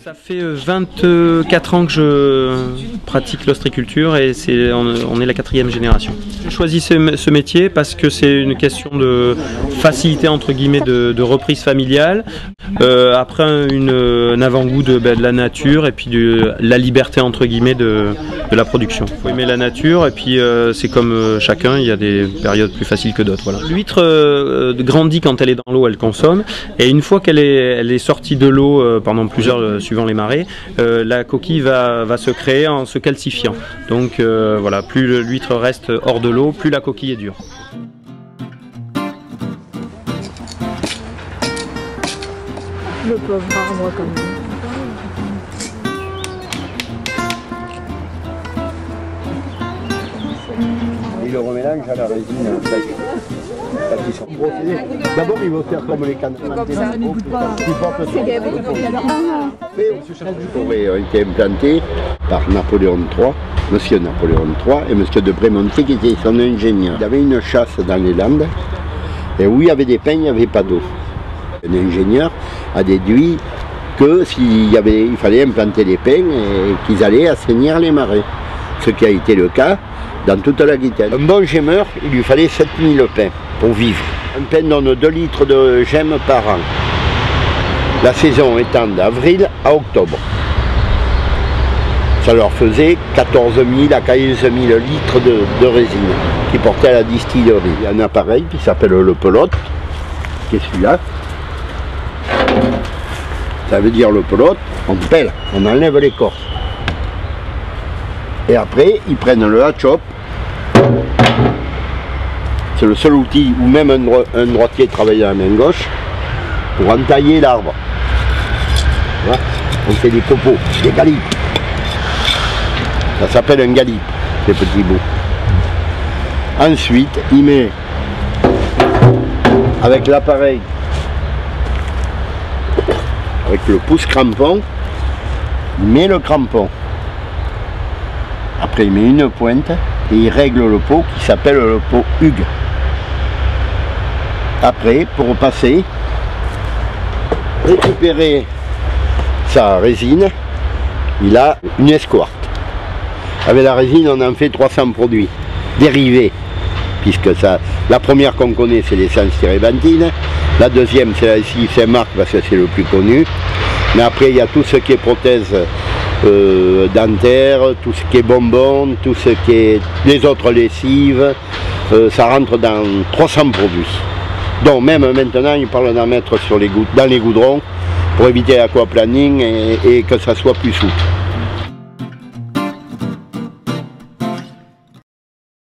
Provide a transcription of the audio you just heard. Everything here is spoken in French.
Ça fait 24 ans que je pratique l'ostriculture et on est la 4e génération. J'ai choisi ce métier parce que c'est une question de facilité entre guillemets de reprise familiale. Après un avant-goût de la nature et puis de la liberté entre guillemets de la production. Il faut aimer la nature et puis c'est comme chacun, il y a des périodes plus faciles que d'autres. Voilà. L'huître grandit quand elle est dans l'eau, elle consomme, et une fois qu'elle est sortie de l'eau pendant plusieurs, suivant les marées, la coquille va se créer en se calcifiant. Donc voilà, plus l'huître reste hors de l'eau, plus la coquille est dure. Le pauvre arbre comme ça. Il le remélange à la résine sèche. D'abord, il va faire comme les cannes. Il a été implanté par Napoléon III, monsieur Napoléon III et monsieur de Brémontier qui était son ingénieur. Il y avait une chasse dans les Landes et où il y avait des pins, il n'y avait pas d'eau. Un ingénieur a déduit que il fallait implanter des pins et qu'ils allaient assainir les marais. Ce qui a été le cas dans toute l'Aquitaine. Un bon gémeur, il lui fallait 7000 pains pour vivre. Un pain donne 2 litres de gemme par an. La saison étant d'avril à octobre. Ça leur faisait 14 000 à 15 000 litres de résine qui portaient à la distillerie. Il y a un appareil qui s'appelle le pelote, qui est celui-là. Ça veut dire le pelote, on pèle, on enlève l'écorce. Et après, ils prennent le hatchop. C'est le seul outil où même un droitier travaille à la main gauche pour entailler l'arbre. Voilà. On fait des copeaux, des galipes. Ça s'appelle un galipe, ces petits bouts. Ensuite, il met avec l'appareil, avec le pouce crampon, il met le crampon. Après il met une pointe et il règle le pot qui s'appelle le pot Hugues. Après, pour passer, récupérer sa résine, il a une escouarte. Avec la résine, on en fait 300 produits dérivés, puisque la première qu'on connaît, c'est l'essence térébenthine. La deuxième, c'est la SI Saint-Marc, parce que c'est le plus connu. Mais après, il y a tout ce qui est prothèse dentaire, tout ce qui est bonbons, tout ce qui est les autres lessives, ça rentre dans 300 produits. Donc même maintenant, ils parlent d'en mettre dans les goudrons pour éviter l'aquaplaning et que ça soit plus souple.